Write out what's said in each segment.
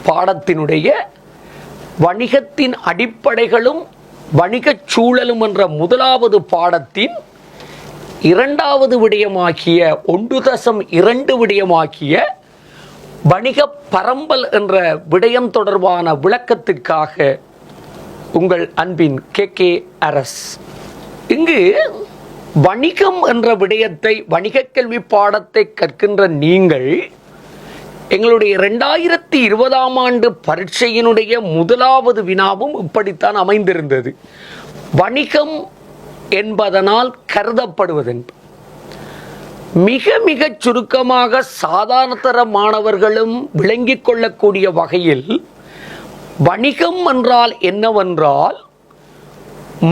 பாடத்தினுடைய வணிகத்தின் அடிப்படைகளும் வணிகச் சூழலும் என்ற முதலாவது பாடத்தின் இரண்டாவது விடயமாகிய 1.2 விடயமாகிய வணிக பரம்பல் என்ற விடயம் தொடர்பான விளக்கத்திற்காக உங்கள் அன்பின் KKRS. இங்கு வணிகம் என்ற விடயத்தை, வணிக கல்வி பாடத்தை கற்கின்ற நீங்கள் எங்களுடைய 2020ஆம் ஆண்டு பரீட்சையினுடைய முதலாவது வினாவும் இப்படித்தான் அமைந்திருந்தது. வணிகம் என்பதனால் கருதப்படுவதென்பது மிக மிக சுருக்கமாக சாதாரணதர மாணவர்களும் விளங்கிக் கொள்ளக்கூடிய வகையில் வணிகம் என்றால் என்னவென்றால்,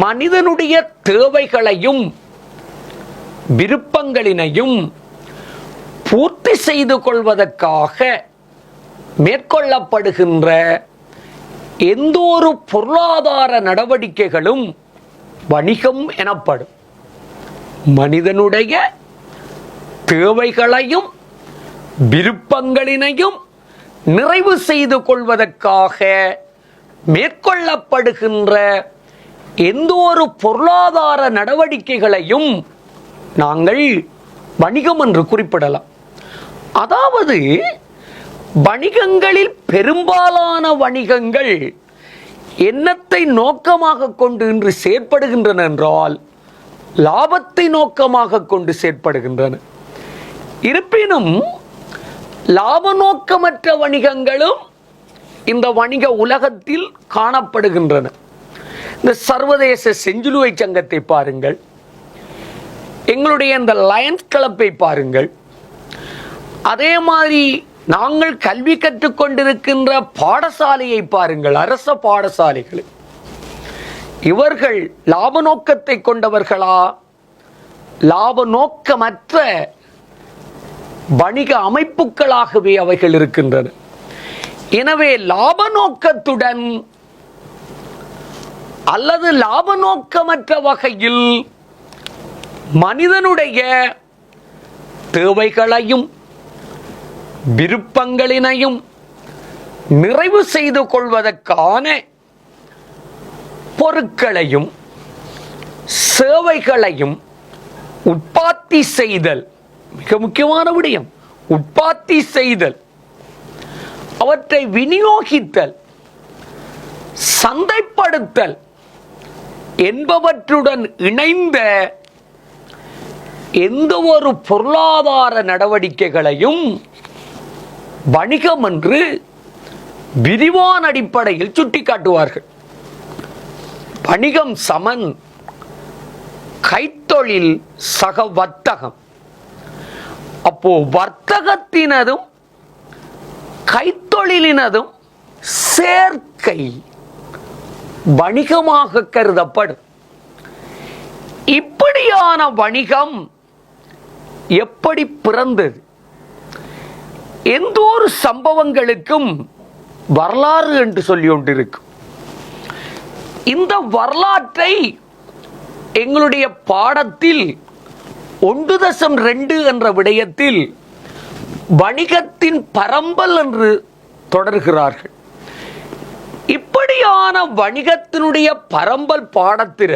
மனிதனுடைய தேவைகளையும் விருப்பங்களினையும் பூர்த்தி செய்து கொள்வதற்காக மேற்கொள்ளப்படுகின்ற எந்த ஒரு பொருளாதார நடவடிக்கைகளும் வணிகம் எனப்படும். மனிதனுடைய தேவைகளையும் விருப்பங்களினையும் நிறைவு செய்து கொள்வதற்காக மேற்கொள்ளப்படுகின்ற எந்த ஒரு பொருளாதார நடவடிக்கைகளையும் நாங்கள் வணிகம் என்று குறிப்பிடலாம். அதாவது வணிகங்களில் பெரும்பாலான வணிகங்கள் என்னத்தை நோக்கமாக கொண்டு இன்று செயற்படுகின்றன என்றால் லாபத்தை நோக்கமாக கொண்டு செயற்படுகின்றன. இருப்பினும் லாப நோக்கமற்ற வணிகங்களும் இந்த வணிக உலகத்தில் காணப்படுகின்றன. இந்த சர்வதேச செஞ்சிலுவை சங்கத்தை பாருங்கள், எங்களுடைய இந்த லயன்ஸ் கிளப்பை பாருங்கள், அதே மாதிரி நாங்கள் கல்வி கற்றுக்கொண்டிருக்கின்ற பாடசாலையை பாருங்கள், அரச பாடசாலைகள். இவர்கள் லாப நோக்கத்தை கொண்டவர்களா, லாப நோக்கமற்ற வணிக அமைப்புகளாகவே அவைகள் இருக்கின்றன. எனவே லாப நோக்கத்துடன் அல்லது லாப நோக்கமற்ற வகையில் மனிதனுடைய தேவைகளையும் விருப்பங்களினையும் நிறைவு செய்து கொள்வதற்கான பொருட்களையும் சேவைகளையும் உற்பத்தி செய்தல் மிக முக்கியமான விடயம். உற்பத்தி செய்தல், அவற்றை விநியோகித்தல், சந்தைப்படுத்தல் என்பவற்றுடன் இணைந்த எந்த ஒரு பொருளாதார நடவடிக்கைகளையும் வணிகம் என்று விரிவான அடிப்படையில் சுட்டிக்காட்டுவார்கள். வணிகம் சமன் கைத்தொழில் சக வர்த்தகம். அப்போ வர்த்தகத்தினதும் கைத்தொழிலினதும் சேர்க்கை வணிகமாக கருதப்படும். இப்படியான வணிகம் எப்படி பிறந்தது? எந்த ஒரு சம்பவங்களுக்கும் வரலாறு என்று சொல்லி கொண்டிருக்கும். இந்த வரலாற்றை எங்களுடைய பாடத்தில் 1.2 என்ற விடயத்தில் வணிகத்தின் பரம்பல் என்று தொடர்கிறார்கள். இப்படியான வணிகத்தினுடைய பரம்பல் பாடத்தில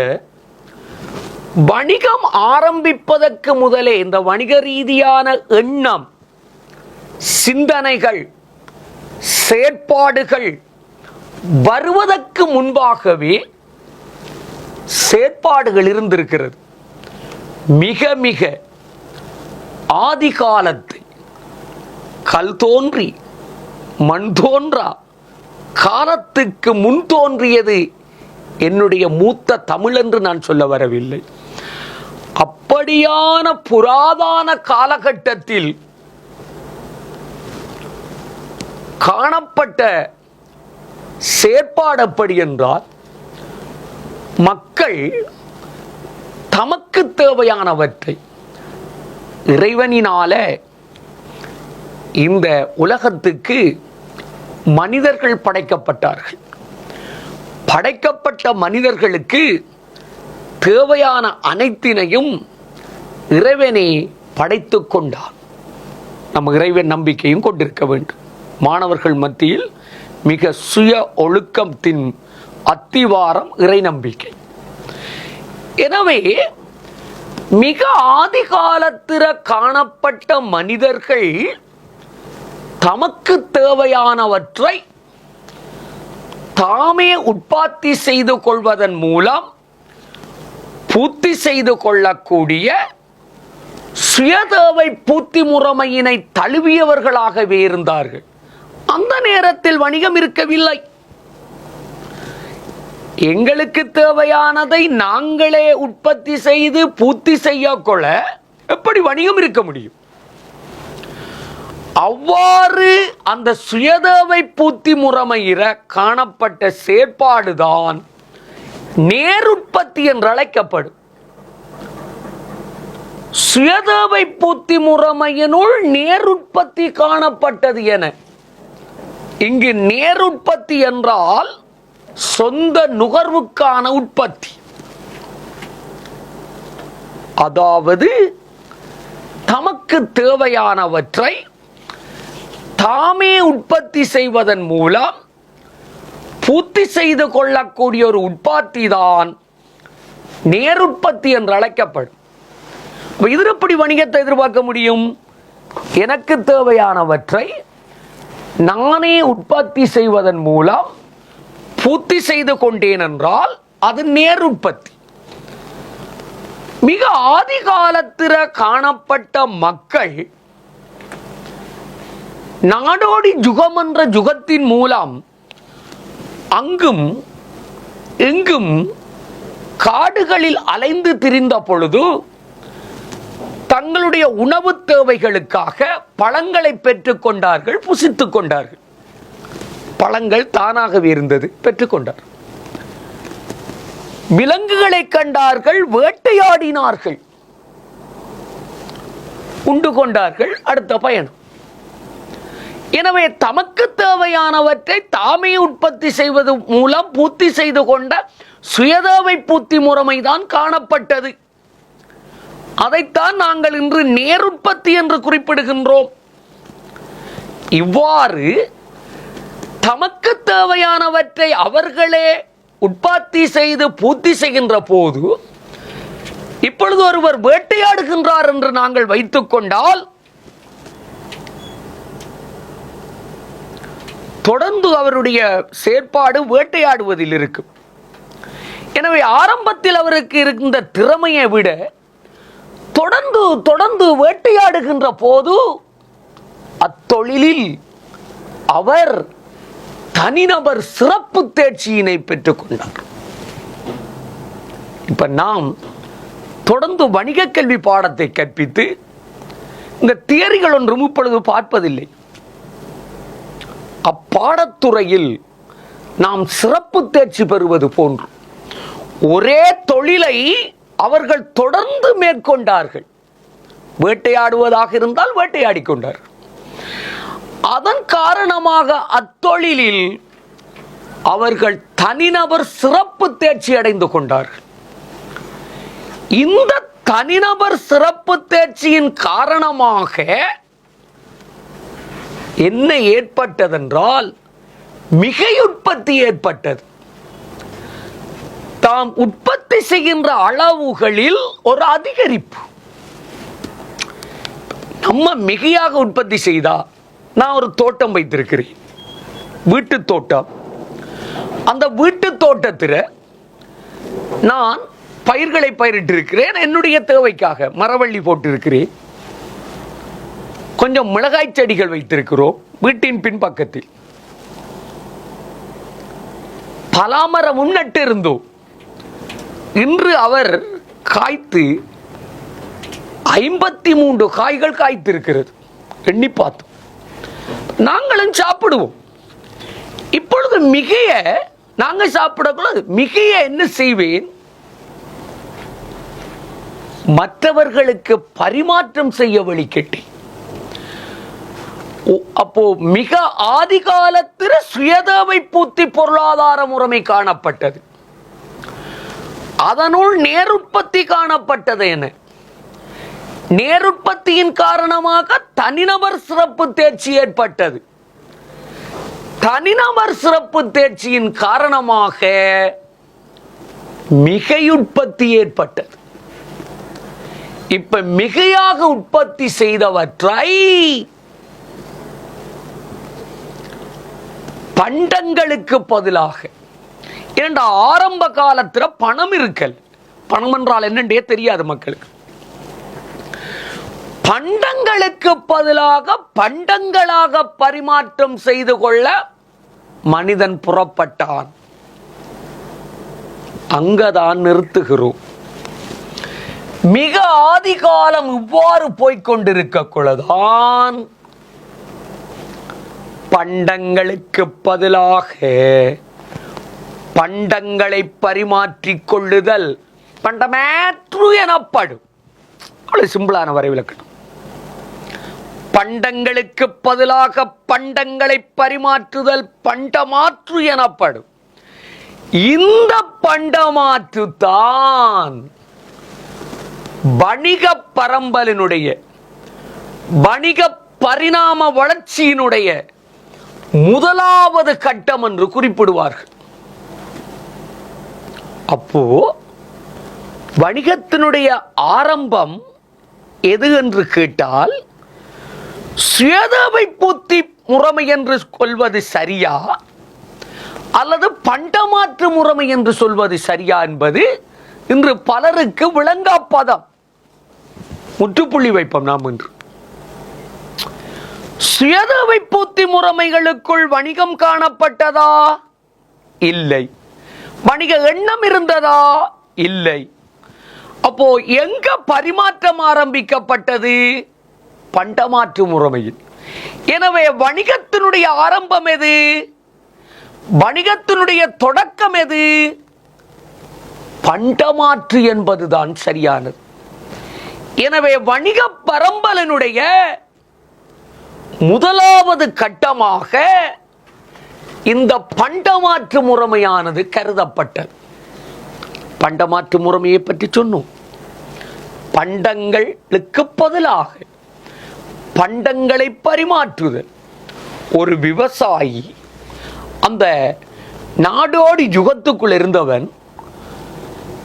வணிகம் ஆரம்பிப்பதற்கு முதலே இந்த வணிக ரீதியான எண்ணம், சிந்தனைகள், செயற்பாடுகள் வருவதற்கு முன்பாகவே செயற்பாடுகள் இருந்திருக்கிறது. மிக மிக ஆதி காலத்தை கல் தோன்றி மண் தோன்றா காலத்துக்கு முன் தோன்றியது என்னுடைய மூத்த தமிழ் என்று நான் சொல்ல வரவில்லை. அப்படியான புராதன காலகட்டத்தில் காணப்பட்ட செயற்பாடு எப்படி என்றால், மக்கள் தமக்கு தேவையானவற்றை இறைவனினால இந்த உலகத்துக்கு மனிதர்கள் படைக்கப்பட்டார்கள். படைக்கப்பட்ட மனிதர்களுக்கு தேவையான அனைத்தினையும் இறைவனே படைத்து கொண்டார். நம்ம இறைவன் நம்பிக்கையும் கொண்டிருக்க வேண்டும். மாணவர்கள் மத்தியில் மிக சுய ஒழுக்கத்தின் அத்திவாரம் இறை நம்பிக்கை. எனவே மிக ஆதி காலத்தில காணப்பட்ட மனிதர்கள் தமக்கு தேவையானவற்றை தாமே உற்பத்தி செய்து கொள்வதன் மூலம் பூர்த்தி செய்து கொள்ளக்கூடிய சுயதேவை பூர்த்தி முறைமையினை தழுவியவர்களாகவே இருந்தார்கள். அந்த நேரத்தில் வணிகம் இருக்கவில்லை. எங்களுக்கு தேவையானதை நாங்களே உற்பத்தி செய்து பூர்த்தி செய்யக்கொள்ள எப்படி வணிகம் இருக்க முடியும்? அவ்வாறு அந்த சுயதேவை பூர்த்தி முறைமையில காணப்பட்ட செயற்பாடுதான் நேருற்பத்தி என்று அழைக்கப்படும். சுயதேவை பூர்த்தி முறைமையினுள் நேருற்பத்தி காணப்பட்டது என. இங்கு நேருற்பத்தி என்றால் சொந்த நுகர்வுக்கான உற்பத்தி. அதாவது தமக்கு தேவையானவற்றை தாமே உற்பத்தி செய்வதன் மூலம் பூர்த்தி செய்து கொள்ளக்கூடிய ஒரு உற்பத்தி தான் நேருற்பத்தி என்று அழைக்கப்படும். இது எப்படி வணிகத்தை எதிர்பார்க்க முடியும்? எனக்கு தேவையானவற்றை நானே உற்பத்தி செய்வதன் மூலம் பூர்த்தி செய்து கொண்டேன் என்றால் அது நேருற்பத்தி. மிக ஆதி காலத்தில் காணப்பட்ட மக்கள் நாடோடி யுகம் என்ற யுகத்தின் மூலம் அங்கும் எங்கும் காடுகளில் அலைந்து திரிந்த பொழுது தங்களுடைய உணவு தேவைகளுக்காக பழங்களை பெற்றுக் கொண்டார்கள், புசித்துக் கொண்டார்கள். பழங்கள் தானாகவே இருந்தது, பெற்றுக்கொண்டார். விலங்குகளை கண்டார்கள், வேட்டையாடினார்கள், உண்டு கொண்டார்கள். அடுத்த பயணம். எனவே தமக்கு தேவையானவற்றை தாமே உற்பத்தி செய்வது மூலம் பூர்த்தி செய்து கொண்ட சுயதேவை பூர்த்தி முறைமைதான் காணப்பட்டது. அதைத்தான் நாங்கள் இன்று நேருற்பத்தி என்று குறிப்பிடுகின்றோம். இவ்வாறு தமக்கு தேவையானவற்றை அவர்களே உற்பத்தி செய்து பூர்த்தி செய்கின்ற போது, இப்பொழுது ஒருவர் வேட்டையாடுகின்றார் என்று நாங்கள் வைத்துக் கொண்டால் தொடர்ந்து அவருடைய செயற்பாடு வேட்டையாடுவதில் இருக்கும். எனவே ஆரம்பத்தில் அவருக்கு இருந்த திறமையை விட தொடர்ந்து வேட்டையாடுகின்ற போது அத்தொழிலில் அவர் தனிநபர் சிறப்பு தேர்ச்சியினை பெற்றுக் கொண்டார். இப்ப நாம் தொடர்ந்து வணிக கல்வி பாடத்தை கற்பித்து இந்த தியரிகள் ஒன்றும் இப்பொழுது பார்ப்பதில்லை. அப்பாடத்துறையில் நாம் சிறப்பு தேர்ச்சி பெறுவது போன்று ஒரே தொழிலை அவர்கள் தொடர்ந்து மேற்கொண்டார்கள். வேட்டையாடுவதாக இருந்தால் வேட்டையாடிக் கொண்டார். அதன் காரணமாக அத்தொழிலில் அவர்கள் தனிநபர் சிறப்பு தேர்ச்சி அடைந்து கொண்டார்கள். இந்த தனிநபர் சிறப்பு தேர்ச்சியின் காரணமாக என்ன ஏற்பட்டதென்றால் மிகை உற்பத்தி ஏற்பட்டது. தாம் உற்பத்தி செய்கின்ற அளவுகளில் ஒரு அதிகரிப்பு. நம்ம மிகையாக உற்பத்தி செய்தா, நான் ஒரு தோட்டம் வைத்திருக்கிறேன், வீட்டு தோட்டம். அந்த வீட்டு தோட்டத்தில் நான் பயிர்களை பயிரிட்டிருக்கிறேன். என்னுடைய தேவைக்காக மரவள்ளி போட்டிருக்கிறேன். கொஞ்சம் மிளகாய் செடிகள் வைத்திருக்கிறோம் வீட்டின் பின்பக்கத்தில். பலாமரமும் நட்டு இருந்தோம். இன்று அவர் காய்த்து 53 காய்கள் காய்த்திருக்கிறது. எண்ணி பார்த்தோம். நாங்களும் சாப்பிடுவோம். இப்பொழுது மிகைய நாங்கள் சாப்பிடக்கூடாது. மிகைய என்ன செய்வேன்? மற்றவர்களுக்கு பரிமாற்றம் செய்ய வழி கேட்டேன். அப்போ மிக ஆதி காலத்தில் சுயதேவை பூர்த்தி பொருளாதார முறைமை காணப்பட்டது. அதனுள் நேருற்பத்தி காணப்பட்டது. என நேருற்பத்தியின் காரணமாக தனிநபர் சிறப்பு தேர்ச்சி ஏற்பட்டது. தனிநபர் சிறப்பு தேர்ச்சியின் காரணமாக மிகையுற்பத்தி ஏற்பட்டது. இப்ப மிகையாக உற்பத்தி செய்தவற்றை பண்டங்களுக்கு பதிலாக, ஏண்டா ஆரம்ப காலத்துல பணம் இருக்கல், பணம் என்றால் என்னன்றே தெரியாது மக்களுக்கு. பண்டங்களுக்கு பதிலாக பண்டங்களாக பரிமாற்றம் செய்து கொள்ள மனிதன் புறப்பட்டான். அங்கதான் நிறுத்துகிறோம். மிக ஆதி காலம் இவ்வாறு போய்கொண்டிருக்கக்குள்ளதான் பண்டங்களுக்கு பதிலாக பண்டங்களை பரிமாற்றிக் கொள்ளுதல் பண்டமேற்று எனப்படும். அவ்வளவு சிம்பிளான வரைவிலக்கணம். பண்டங்களுக்கு பதிலாக பண்டங்களை பரிமாற்றுதல் பண்டமாற்று எனப்படும். இந்த பண்டமாற்று தான் வணிக பரம்பலினுடைய வணிக பரிணாம வளர்ச்சியினுடைய முதலாவது கட்டம் என்று குறிப்பிடுவார்கள். அப்போ வணிகத்தினுடைய ஆரம்பம் எது என்று கேட்டால், சுயதேவை பூர்த்தி முறைமை என்று சொல்வது சரியா அல்லது பண்டமாற்று முறைமை என்று சொல்வது சரியா என்பது இன்று பலருக்கு விளங்கா பதம். முற்றுப்புள்ளி வைப்போம் நாம் இன்று. சுயதேவை பூர்த்தி முறைமைகளுக்குள் வணிகம் காணப்பட்டதா? இல்லை. வணிக எண்ணம் இருந்ததா? இல்லை. அப்போ எங்க பரிமாற்றம் ஆரம்பிக்கப்பட்டது? பண்டமாற்று முறைமையில். எனவே வணிகத்தினுடைய ஆரம்பம் எது? வணிகத்தினுடைய தொடக்கம் எது? பண்டமாற்று என்பதுதான் சரியானது. எனவே வணிக பரம்பலினுடைய முதலாவது கட்டமாக இந்த பண்டமாற்று முறைமையானது கருதப்பட்டது. பண்டமாற்று முறைமையை பற்றி சொன்னோம். பண்டங்களுக்கு பதிலாக பண்டங்களை பரிமாற்றுதல். ஒரு விவசாயி அந்த நாடோடி யுகத்துக்குள் இருந்தவன்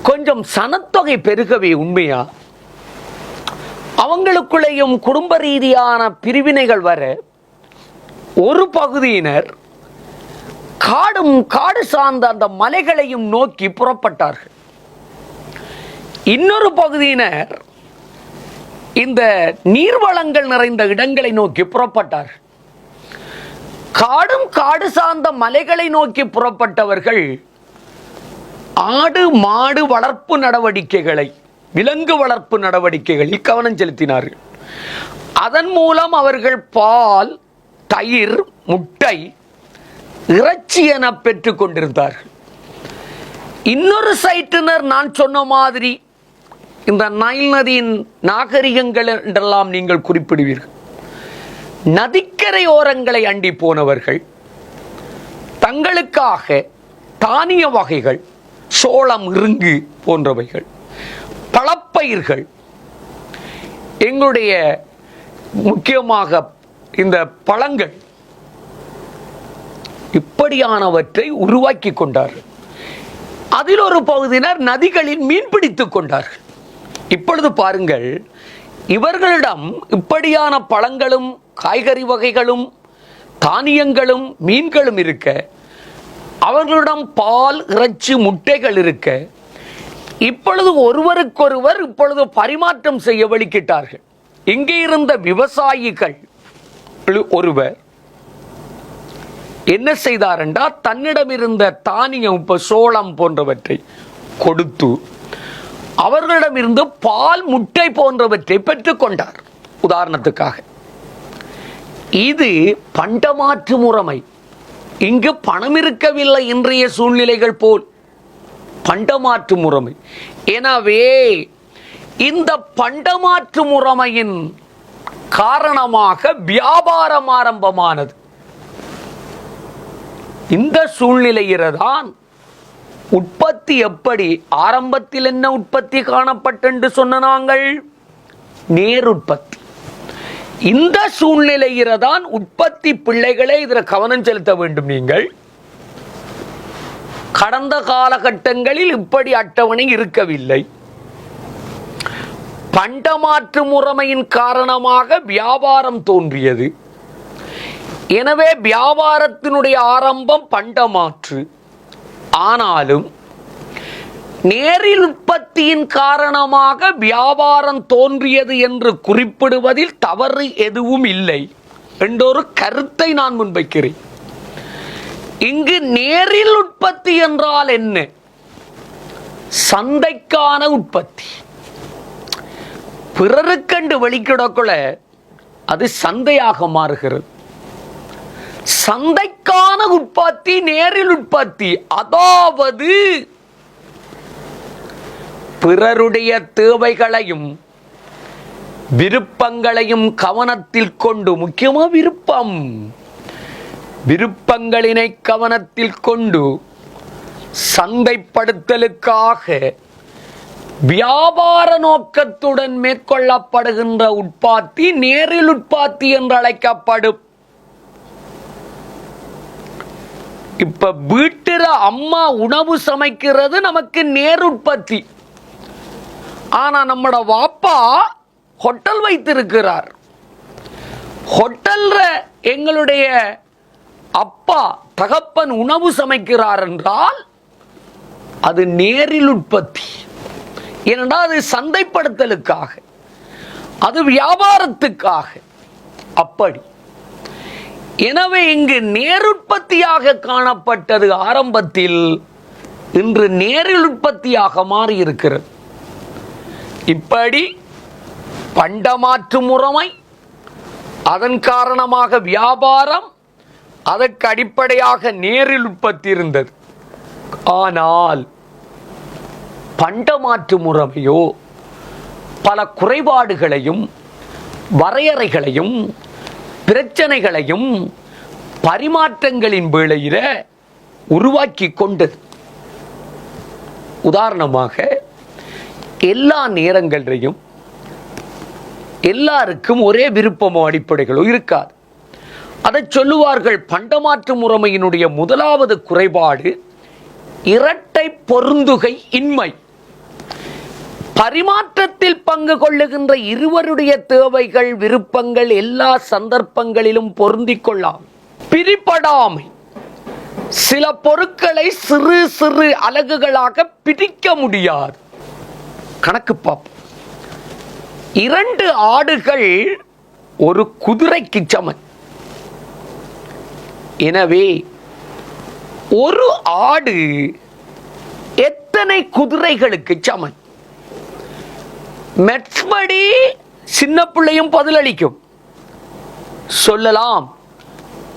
கொஞ்சம் சனத்தொகை பெருகவே உண்மையா அவங்களுக்குள்ளேயும் குடும்ப ரீதியான பிரிவினைகள் வர ஒரு பகுதியினர் காடு சார்ந்த அந்த மலைகளையும் நோக்கி புறப்பட்டார்கள். இன்னொரு பகுதியினர் இந்த நீர்வளங்கள் நிறைந்த இடங்களை நோக்கி புறப்பட்டார்கள். காடு சார்ந்த மலைகளை நோக்கி புறப்பட்டவர்கள் ஆடு மாடு வளர்ப்பு நடவடிக்கைகளை, விலங்கு வளர்ப்பு நடவடிக்கைகளில் கவனம் செலுத்தினார்கள். அதன் மூலம் அவர்கள் பால், தயிர், முட்டை, இறைச்சி என பெற்றுக் கொண்டிருந்தார்கள். இன்னொரு சைட்டினர் நான் சொன்ன மாதிரி இந்த நைல் நதியின் நாகரிகங்கள் என்றெல்லாம் நீங்கள் குறிப்பிடுவீர்கள். நதிக்கரை ஓரங்களை அண்டி போனவர்கள் தங்களுக்காக தானிய வகைகள், சோளம், இருங்கு போன்றவைகள், பழப்பயிர்கள், எங்களுடைய முக்கியமாக இந்த பழங்கள், இப்படியானவற்றை உருவாக்கி கொண்டார்கள். அதில் ஒரு பகுதியினர் நதிகளில் மீன் பிடித்துக் கொண்டார்கள். இப்பொழுது பாருங்கள், இவர்களிடம் இப்படியான பழங்களும் காய்கறி வகைகளும் தானியங்களும் மீன்களும் இருக்க, அவர்களிடம் பால், இறைச்சி, முட்டைகள் இருக்க, இப்பொழுது ஒருவருக்கொருவர் இப்பொழுது பரிமாற்றம் செய்ய வழிகிட்டார்கள். இங்கே இருந்த விவசாயிகள் ஒருவர் என்ன செய்தார் என்றால், தன்னிடம் இருந்த தானியம், சோளம் போன்றவற்றை கொடுத்து அவர்களிடம் இருந்து பால், முட்டை போன்றவற்றை பெற்றுக் கொண்டார். உதாரணத்துக்காக இது பண்டமாற்று முறைமை. இங்கு பணம் இருக்கவில்லை இன்றைய சூழ்நிலைகள் போல். பண்டமாற்று முறைமை. எனவே இந்த பண்டமாற்று முறைமையின் காரணமாக வியாபாரம் ஆரம்பமானது. இந்த சூழ்நிலையில்தான் உற்பத்தி எப்படி ஆரம்பத்தில் என்ன உற்பத்தி காணப்பட்டு சொன்ன நாங்கள் நேருற்பத்தி. இந்த சூழ்நிலையில தான் உற்பத்தி பிள்ளைகளே இதில் கவனம் செலுத்த வேண்டும். நீங்கள் கடந்த காலகட்டங்களில் இப்படி அட்டவணை இருக்கவில்லை. பண்டமாற்று முறைமையின் காரணமாக வியாபாரம் தோன்றியது. எனவே வியாபாரத்தினுடைய ஆரம்பம் பண்டமாற்று. ஆனாலும் நேரில் உற்பத்தியின் காரணமாக வியாபாரம் தோன்றியது என்று குறிப்பிடுவதில் தவறு எதுவும் இல்லை என்றொரு கருத்தை நான் முன்வைக்கிறேன். இங்கு நேரில் உற்பத்தி என்றால் என்ன? சந்தைக்கான உற்பத்தி. பிறருக்கண்டு வெளிக்கிடக்குள்ள அது சந்தையாக மாறுகிறது. சந்தைக்கான உற்பத்தி நேரில் உற்பத்தி. அதாவது பிறருடைய தேவைகளையும் விருப்பங்களையும் கவனத்தில் கொண்டு, முக்கியமா விருப்பங்களினை கவனத்தில் கொண்டு சந்தைப்படுத்தலுக்காக வியாபார நோக்கத்துடன் மேற்கொள்ளப்படுகின்ற உற்பத்தி நேரில் உற்பத்தி என்று அழைக்கப்படும். இப்ப வீட்டில அம்மா உணவு சமைக்கிறது நமக்கு நேர் உற்பத்தி. ஆனா நம்மட வாப்பா ஹோட்டல் வைத்திருக்கிறார். ஹோட்டல்ல எங்களுடைய அப்பா தகப்பன் உணவு சமைக்கிறார் என்றால் அது நேரில் உற்பத்தி. ஏனென்றால் அது சந்தைப்படுத்தலுக்காக, அது வியாபாரத்துக்காக. அப்படி எனவே இங்கு நேருற்பத்தியாக காணப்பட்டது ஆரம்பத்தில், இன்று நேரில் உற்பத்தியாக மாறி இருக்கிறது. இப்படி பண்டமாற்று முறைமை, அதன் காரணமாக வியாபாரம், அதற்கு அடிப்படையாக நேரில் உற்பத்தி இருந்தது. ஆனால் பண்டமாற்று முறைமையோ பல குறைபாடுகளையும் வரையறைகளையும் பிரச்சனைகளையும் பரிமாற்றங்களின் வேளையில உருவாக்கி கொண்டது. உதாரணமாக எல்லா நேரங்களிலையும் எல்லாருக்கும் ஒரே விருப்பமோ அடிப்படைகளோ இருக்காது. அதை சொல்லுவார்கள். பண்டமாற்று முறைமையினுடைய முதலாவது குறைபாடு இரட்டை பொருந்துகை இன்மை. பரிமாற்றத்தில் பங்கு கொள்ளுகின்ற இருவருடைய தேவைகள் விருப்பங்கள் எல்லா சந்தர்ப்பங்களிலும் பொருந்திக் கொள்ளாமை, பிரிபடாமை. சில பொருட்களை சிறு சிறு அலகுகளாக பிரிக்க முடியாது. கணக்கு பார்ப்போம். 2 ஆடுகள் ஒரு குதிரைக்கு சமன். எனவே ஒரு ஆடு எத்தனை குதிரைகளுக்கு சமன்? மெட்ஸ்படி சின்ன பிள்ளையும் பதிலளிக்கும். சொல்லலாம்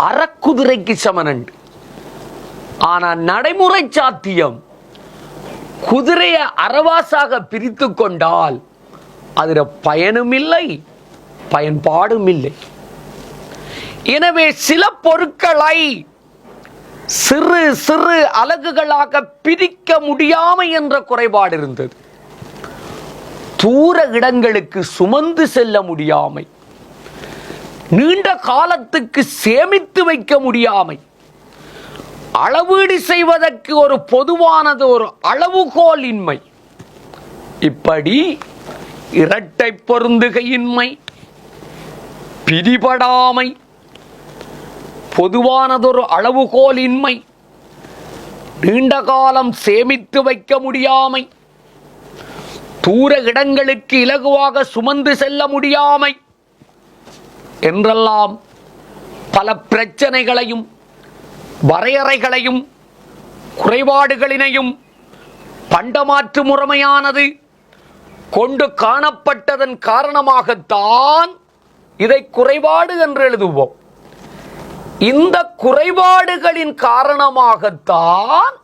அறக்குதிரைக்கு சமன். ஆனா நடைமுறை சாத்தியம், குதிரையை அறவாசாக பிரித்து கொண்டால் அதில் பயனும் இல்லை, பயன்பாடும் இல்லை. எனவே சில பொருட்களை சிறு சிறு அலகுகளாக பிரிக்க முடியாமை என்ற குறைபாடு இருந்தது. தூர இடங்களுக்கு சுமந்து செல்ல முடியாமை, நீண்ட காலத்துக்கு சேமித்து வைக்க முடியாமை, அளவீடு செய்வதற்கு ஒரு பொதுவானது ஒரு அளவுகோல் இன்மை. இப்படி இரட்டை பொருந்துகையின்மை, பிடிபடாமை, பொதுவானதொரு அளவுகோலின்மை, நீண்ட காலம் சேமித்து வைக்க முடியாமை, தூர இடங்களுக்கு இலகுவாக சுமந்து செல்ல முடியாமை என்றெல்லாம் பல பிரச்சனைகளையும் வரையறைகளையும் குறைபாடுகளினையும் பண்டமாற்று முறைமையானது கொண்டு காணப்பட்டதன் காரணமாகத்தான் இதை குறைபாடு என்று எழுதுவோம். இந்த குறைபாடுகளின் காரணமாகத்தான்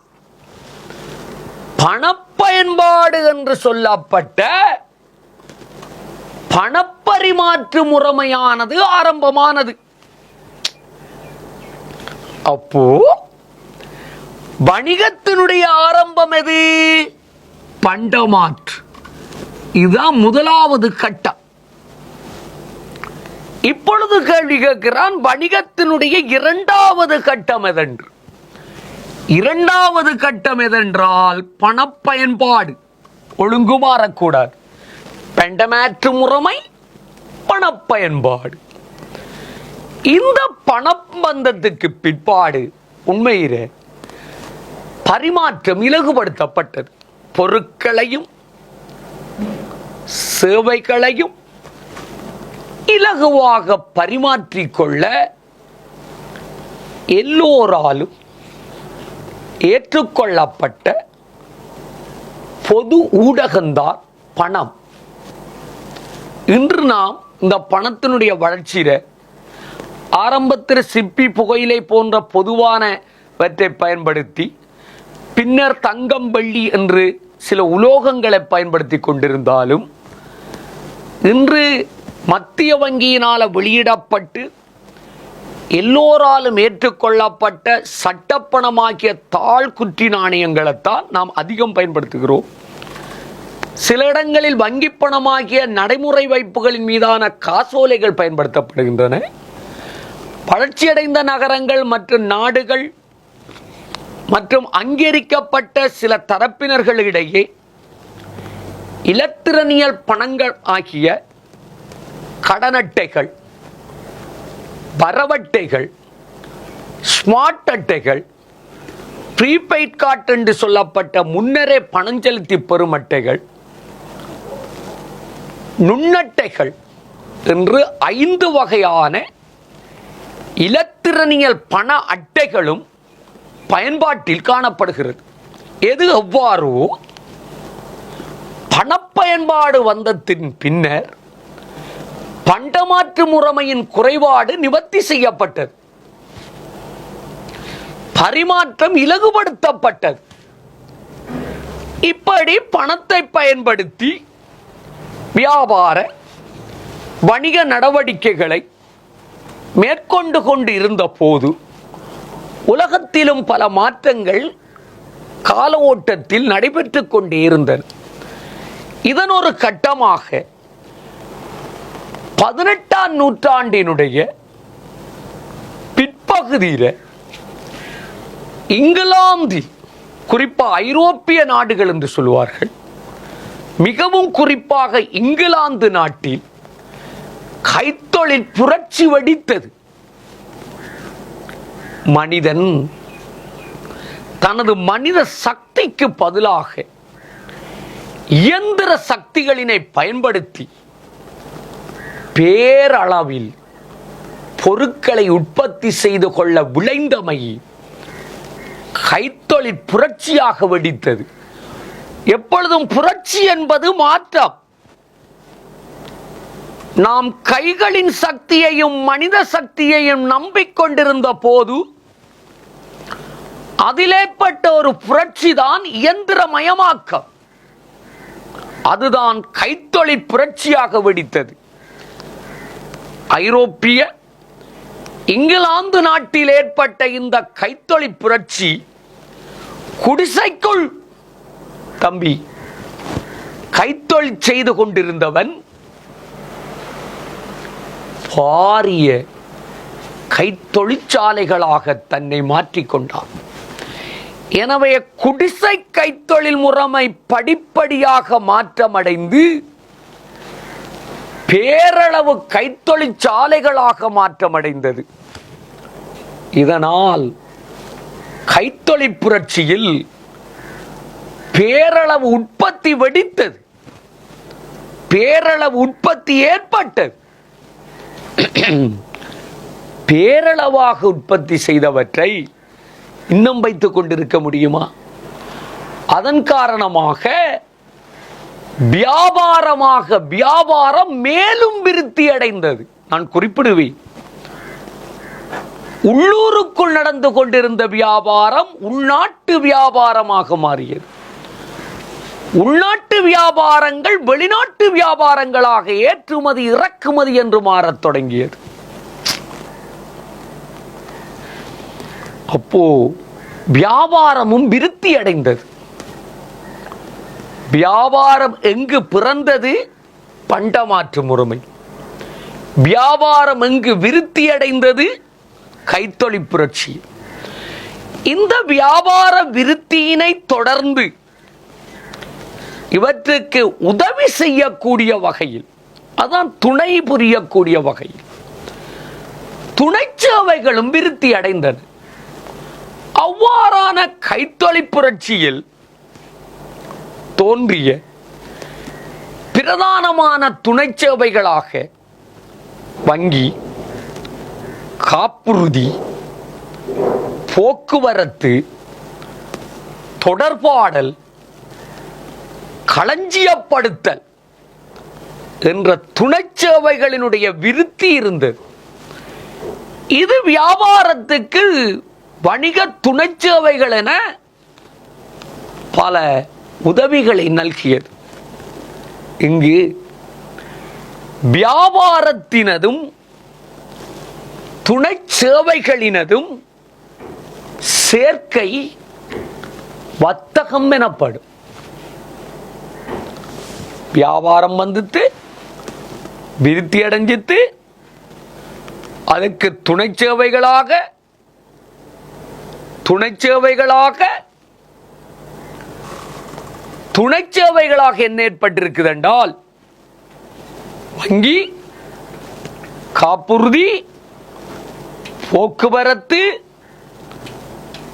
பணப்பயன்பாடு என்று சொல்லப்பட்ட பணப்பரிமாற்று முறைமையானது ஆரம்பமானது. அப்போ வணிகத்தினுடைய ஆரம்பம் எது? பண்டமாற்று. இதுதான் முதலாவது கட்டம். இப்பொழுது கேள்வி கேட்கிறான், வணிகத்தினுடைய இரண்டாவது கட்டம் எதென்று? இரண்டாவது கட்டம் எதென்றால் பணப்பயன்பாடு ஒழுங்கு மாறக்கூடாது. பண்டமாற்று முறைமை, பணப்பயன்பாடு. இந்த பணப்பந்தத்துக்கு பிற்பாடு உண்மையிலே பரிமாற்றம் இலகுபடுத்தப்பட்டது. பொருட்களையும் சேவைகளையும் இலகுவாக பரிமாற்றிக்கொள்ள எல்லோராலும் ஏற்றுக்கொள்ளப்பட்ட பொது ஊடகம்தான் பணம். இன்று நாம் இந்த பணத்தினுடைய வளர்ச்சியில ஆரம்பத்தில் சிப்பி, புகையிலை போன்ற பொதுவானவற்றை பயன்படுத்தி பின்னர் தங்கம், வெள்ளி என்று சில உலோகங்களை பயன்படுத்தி கொண்டிருந்தாலும் இன்று மத்திய வங்கியினால் வெளியிடப்பட்டு எல்லோராலும் ஏற்றுக்கொள்ளப்பட்ட சட்டப்பணமாக்கிய தாழ் குற்றி நாணயங்களைத்தான் நாம் அதிகம் பயன்படுத்துகிறோம். சில இடங்களில் வங்கி பணமாகிய நடைமுறை வைப்புகளின் மீதான காசோலைகள் பயன்படுத்தப்படுகின்றன. வளர்ச்சியடைந்த நகரங்கள் மற்றும் நாடுகள் மற்றும் அங்கீகரிக்கப்பட்ட சில தரப்பினர்களிடையே இலத்திரனியல் பணங்கள் ஆகிய கடன் அட்டைகள், வரவட்டைகள், ஸ்மார்ட் அட்டைகள், ப்ரீபெய்ட் கார்டு என்று சொல்லப்பட்ட முன்னரே பணம் செலுத்தி பெறும் அட்டைகள், நுண்ணட்டைகள் என்று 5 வகையான இலத்திரனியல் பண அட்டைகளும் பயன்பாட்டில் காணப்படுகிறது. எது எவ்வாறோ பணப்பயன்பாடு வந்ததின் பின்னர் பண்டமாற்று முறைமையின் குறைபாடு நிவர்த்தி செய்யப்பட்டது. பரிமாற்றம் இலகுபடுத்தப்பட்டது. இப்படி பணத்தை பயன்படுத்தி வியாபார வணிக நடவடிக்கைகளை மேற்கொண்டு கொண்டு இருந்த போது உலகத்திலும் பல மாற்றங்கள் கால ஓட்டத்தில் நடைபெற்று கொண்டே இருந்தன. இதன் ஒரு கட்டமாக 18ஆம் நூற்றாண்டினுடைய பிற்பகுதியில் இங்கிலாந்தில், குறிப்பாக ஐரோப்பிய நாடுகள் என்று சொல்வார்கள், மிகவும் குறிப்பாக இங்கிலாந்து நாட்டில் கைத்தொழில் புரட்சி வெடித்தது. மனிதன் தனது மனித சக்திக்கு பதிலாக இயந்திர சக்திகளினை பயன்படுத்தி பேரளவில் பொருட்களை உற்பத்தி செய்து கொள்ள விளைந்தமை கைத்தொழில் புரட்சியாக வெடித்தது. எப்பொழுதும் புரட்சி என்பது மாற்றம். நாம் கைகளின் சக்தியையும் மனித சக்தியையும் நம்பிக்கொண்டிருந்த போது அதிலேற்பட்ட ஒரு புரட்சி தான் இயந்திரமயமாக்கம். அதுதான் கைத்தொழில் புரட்சியாக வெடித்தது. ஐரோப்பிய இங்கிலாந்து நாட்டில் ஏற்பட்ட இந்த கைத்தொழில் புரட்சி குடிசைக்குள் தம்பி கைத்தொழில் செய்து கொண்டிருந்தவன் பாரிய கைத்தொழிற்சாலைகளாக தன்னை மாற்றிக்கொண்டான். எனவே குடிசை கைத்தொழில் முறைமை படிப்படியாக மாற்றமடைந்து பேரளவு கைத்தொழிற்சாலைகளாக மாற்றமடைந்தது. இதனால் கைத்தொழில் புரட்சியில் பேரளவு உற்பத்தி வெடித்தது, பேரளவு உற்பத்தி ஏற்பட்டது. பேரளவாக உற்பத்தி செய்தவற்றை இன்னும் வைத்துக் கொண்டிருக்க முடியுமா? அதன் காரணமாக வியாபாரம் மேலும் விருத்தி அடைந்தது. நான் குறிப்பிடுவேன், உள்ளூருக்குள் நடந்து கொண்டிருந்த வியாபாரம் உள்நாட்டு வியாபாரமாக மாறியது. உள்நாட்டு வியாபாரங்கள் வெளிநாட்டு வியாபாரங்களாக ஏற்றுமதி இறக்குமதி என்று மாறத் தொடங்கியது. அப்போ வியாபாரமும் விருத்தி அடைந்தது. வியாபாரம் எங்கு பிறந்தது? பண்டமாற்று முறைமை. வியாபாரம் எங்கு விருத்தி அடைந்தது? கைத்தொழில் புரட்சி. இந்த வியாபார விருத்தியினை தொடர்ந்து இவற்றுக்கு உதவி செய்யக்கூடிய வகையில், அதான் துணை புரியக்கூடிய வகையில் துணை சேவைகளும் விருத்தி அடைந்தன. அவ்வாறான கைத்தொழில் புரட்சியில் தோன்றிய பிரதானமான துணை சேவைகளாக வங்கி, காப்புறுதி, போக்குவரத்து, தொடர்பாடல், களஞ்சியப்படுத்தல் என்ற துணை சேவைகளினுடைய விருத்தி இருந்தது. இது வியாபாரத்துக்கு வணிக துணை சேவைகள் என பல உதவிகளை நல்கியது. இங்கு வியாபாரத்தினதும் துணை சேவைகளினதும் சேர்க்கை வர்த்தகம் எனப்படும். வியாபாரம் வந்துட்டு விருத்தி அடைஞ்சிட்டு அதுக்கு துணை சேவைகளாக என்ன ஏற்பட்டிருக்குது என்றால், வங்கி, காப்புறுதி, போக்குவரத்து,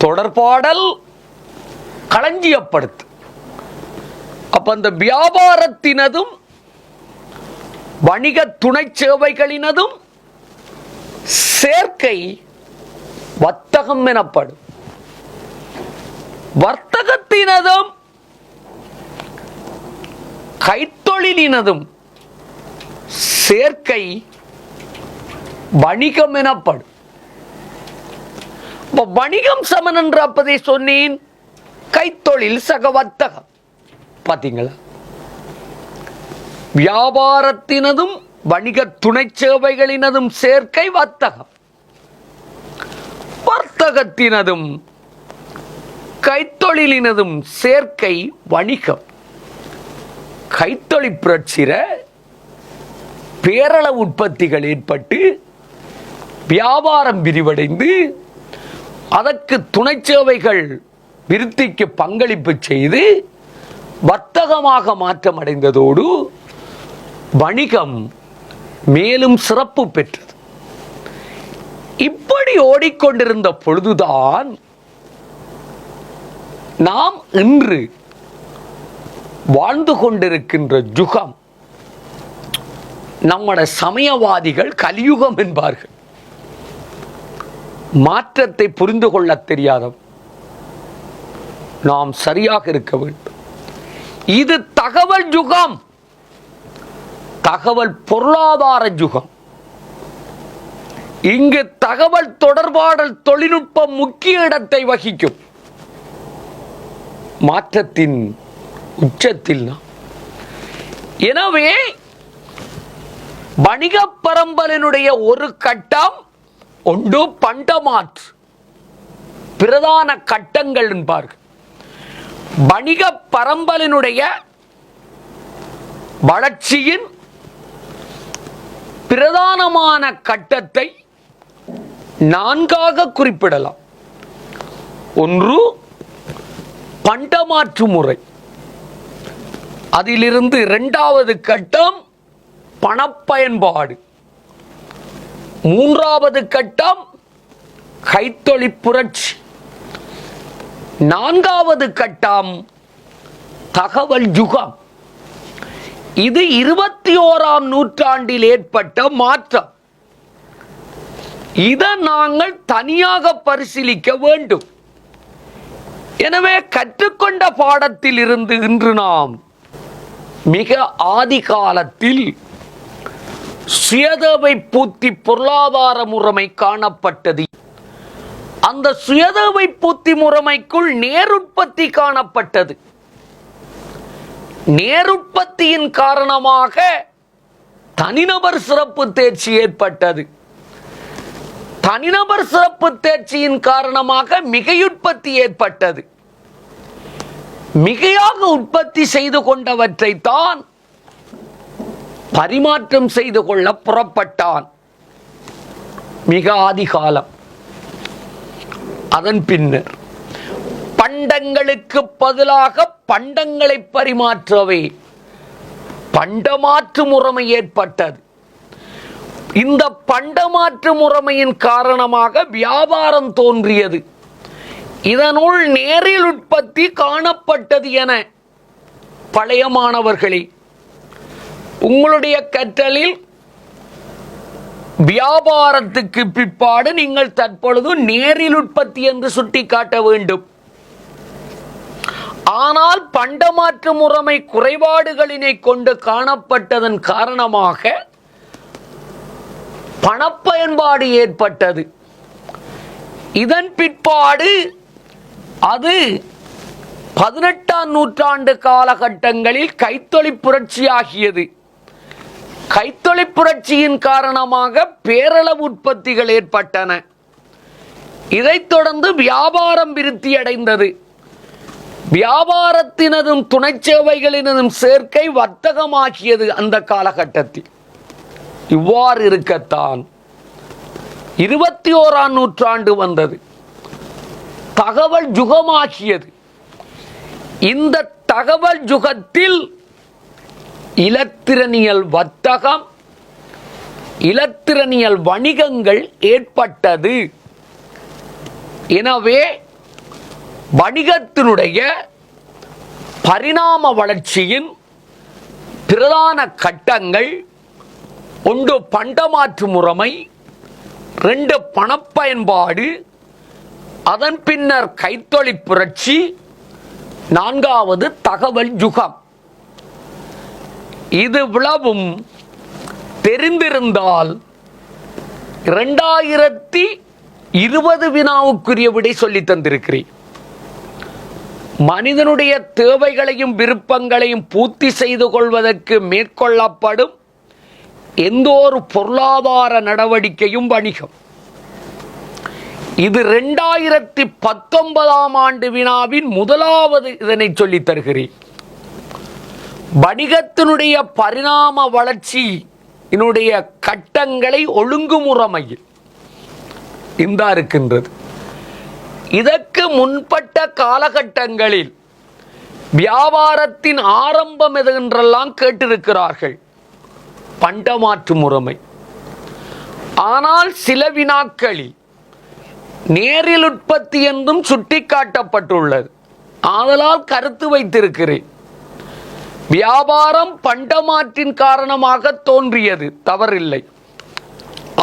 தொடர்பாடல், களஞ்சியப்படுத்து. அப்ப அந்த வியாபாரத்தினதும் வணிக துணை சேவைகளினதும் சேர்க்கை வர்த்தகம் எனப்படும். வர்த்தகத்தினதும் கைத்தொழிலினதும் சேர்க்கை வணிகம் எனப்படும். வணிகம் சமன் என்று அப்பதே சொன்னேன். கைத்தொழில் சக வர்த்தகம். பார்த்தீங்களா? வியாபாரத்தினதும் வணிக துணை சேவைகளினதும் சேர்க்கை வர்த்தகம், வர்த்தகத்தினதும் கைத்தொழிலினதும் சேர்க்கை வணிகம். கைத்தொழில் புரட்சிர பேரளவு உற்பத்திகள் ஏற்பட்டு வியாபாரம் விரிவடைந்து அதற்கு துணை சேவைகள் விருத்திக்கு பங்களிப்பு செய்து வர்த்தகமாக மாற்றம் அடைந்ததோடு வணிகம் மேலும் சிறப்பு பெற்றது. இப்படி ஓடிக்கொண்டிருந்த பொழுதுதான் நாம் இன்று வாழ்ந்து கொண்டிருக்கின்ற யுகம் நம்முடைய சமயவாதிகள் கலியுகம் என்பார்கள். மாற்றத்தை புரிந்து கொள்ள தெரியாத நாம் சரியாக இருக்க வேண்டும். இது தகவல் யுகம், தகவல் பொருளாதார யுகம். இங்கு தகவல் தொடர்பாடல் தொழில்நுட்பம் முக்கிய இடத்தை வகிக்கும். மாற்றத்தின் உச்சத்தில் நாம். எனவே வணிக பரம்பலினுடைய ஒரு கட்டம் ஒன்று பண்டமாற்று பிரதான கட்டங்கள் என்பார்கள். வணிக பரம்பலினுடைய வளர்ச்சியின் பிரதானமான கட்டத்தை நான்காக குறிப்பிடலாம். ஒன்று பண்டமாற்று முறை, அதிலிருந்து இரண்டாவது கட்டம் பணப்பயன்பாடு, மூன்றாவது கட்டம் கைத்தொழில் புரட்சி, நான்காவது கட்டம் தகவல் யுகம். இது 21ஆம் நூற்றாண்டில் ஏற்பட்ட மாற்றம். இதை நாங்கள் தனியாக பரிசீலிக்க வேண்டும். எனவே கற்றுக்கொண்ட பாடத்தில் இருந்து இன்று நாம் மிக ஆதி காலத்தில் சுயதேவை பூர்த்தி பொருளாதார முறைமை காணப்பட்டது. அந்த சுயதேவை பூர்த்தி முறைமைக்குள் நேருற்பத்தி காணப்பட்டது. நேருற்பத்தியின் காரணமாக தனிநபர் சிறப்பு தேர்ச்சி ஏற்பட்டது. தனிநபர் சிறப்பு தேர்ச்சியின் காரணமாக மிகையுற்பத்தி ஏற்பட்டது. மிகையாக உற்பத்தி செய்து கொண்டவற்றை தான் பரிமாற்றம் செய்து கொள்ள புறப்பட்டான். மிக ஆதிகாலம். அதன் பின்னர் பண்டங்களுக்கு பதிலாக பண்டங்களை பரிமாற்றவே பண்டமாற்று முறைமை ஏற்பட்டது. இந்த பண்டமாற்று முறைமையின் காரணமாக வியாபாரம் தோன்றியது. இதனுள் நேரில் உற்பத்தி காணப்பட்டது என பழைய மாணவர்களே, உங்களுடைய கற்றலில் வியாபாரத்துக்கு பிற்பாடு நீங்கள் தற்பொழுது நேரில் உற்பத்தி என்று சுட்டிக்காட்ட வேண்டும். ஆனால் பண்டமாற்று முறைமை குறைபாடுகளினை கொண்டு காணப்பட்டதன் காரணமாக பணப்பயன்பாடு ஏற்பட்டது. இதன் பிற்பாடு அது 18ஆம் நூற்றாண்டு காலகட்டங்களில் கைத்தொழில் புரட்சியாகியது. கைத்தொழில் புரட்சியின் காரணமாக பேரளவு உற்பத்திகள் ஏற்பட்டன. இதைத் தொடர்ந்து வியாபாரம் விருத்தி அடைந்தது. வியாபாரத்தினதும் துணை சேவைகளினதும் சேர்க்கை வர்த்தகமாகியது. அந்த காலகட்டத்தில் இவ்வாறு இருக்கத்தான் 21ஆம் நூற்றாண்டு வந்தது. தகவல் யுகமாகியது. இந்த தகவல் யுகத்தில் இலத்திரனியல் வர்த்தகம், இலத்திரனியல் வணிகங்கள் ஏற்பட்டது. எனவே வணிகத்தினுடைய பரிணாம வளர்ச்சியின் பிரதான கட்டங்கள் ஒன்று பண்டமாற்று முறைமை, 2 பணப்பயன்பாடு, அதன் பின்னர் கைத்தொழில் புரட்சி, 4வது தகவல் யுகம். இது விளவும் தெரிந்திருந்தால் 2020 வினாவுக்குரிய விடை சொல்லி தந்திருக்கிறேன். மனிதனுடைய தேவைகளையும் விருப்பங்களையும் பூர்த்தி செய்து கொள்வதற்கு மேற்கொள்ளப்படும் எந்த ஒரு பொருளாதார நடவடிக்கையும் வணிகம். இது 2019ஆம் ஆண்டு வினாவின் முதலாவது இதனை சொல்லித் தருகிறேன். வணிகத்தினுடைய பரிணாம வளர்ச்சி இதனுடைய கட்டங்களை ஒழுங்குமுறைமையில் இந்த இருக்கின்றது. இதற்கு முன்பட்ட காலகட்டங்களில் வியாபாரத்தின் ஆரம்பம் எது என்றெல்லாம் கேட்டிருக்கிறார்கள், பண்டமாற்று முறைமை. ஆனால் சில வினாக்களில் நேரில் உற்பத்தி என்றும் சுட்டிக்காட்டப்பட்டுள்ளது. ஆதலால் கருத்து வைத்திருக்கிறேன். வியாபாரம் பண்டமாற்றின் காரணமாக தோன்றியது, தவறில்லை.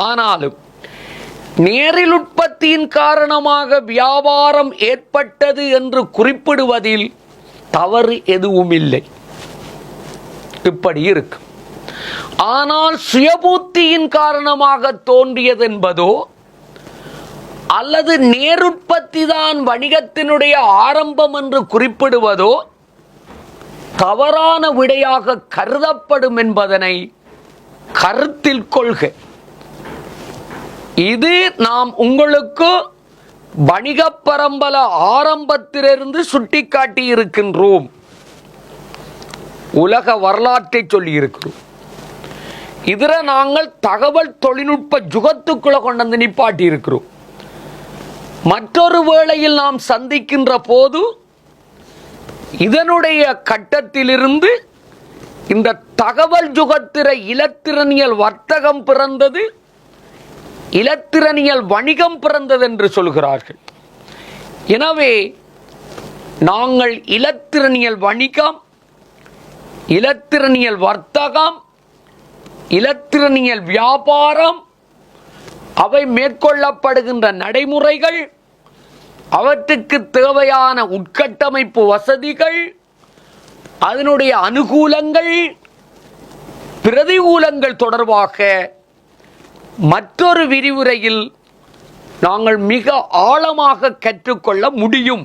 ஆனாலும் நேரில் உற்பத்தியின் காரணமாக வியாபாரம் ஏற்பட்டது என்று குறிப்பிடுவதில் தவறு எதுவும் இல்லை. இப்படி இருக்கு. ஆனால் சுயபூத்தியின் காரணமாக தோன்றியது என்பதோ அல்லது நேருற்பத்தி தான் வணிகத்தினுடைய ஆரம்பம் என்று குறிப்பிடுவதோ தவறான விடையாக கருதப்படும் என்பதனை கருத்தில் கொள்க. இது நாம் உங்களுக்கு வணிக பரம்பல ஆரம்பத்திலிருந்து சுட்டிக்காட்டி இருக்கின்றோம். உலக வரலாற்றை சொல்லி இருக்கிறோம். இதில் நாங்கள் தகவல் தொழில்நுட்ப யுகத்துக்குள்ள கொண்டு வந்து நிப்பாட்டி இருக்கிறோம். மற்றொரு வேளையில் நாம் சந்திக்கின்ற போது இதனுடைய கட்டத்திலிருந்து இந்த தகவல் யுகத்திர இலத்திரனியல் வர்த்தகம் பிறந்தது, இலத்திரனியல் வணிகம் பிறந்தது என்று சொல்கிறார்கள். எனவே நாங்கள் இலத்திரனியல் வணிகம், இலத்திரனியல் வர்த்தகம், இலத்திரனியல் வியாபாரம், அவை மேற்கொள்ளப்படுகின்ற நடைமுறைகள், அவற்றுக்கு தேவையான உட்கட்டமைப்பு வசதிகள், அதனுடைய அனுகூலங்கள், பிரதிகூலங்கள் தொடர்பாக மற்றொரு விரிவுரையில் நாங்கள் மிக ஆழமாக கற்றுக்கொள்ள முடியும்.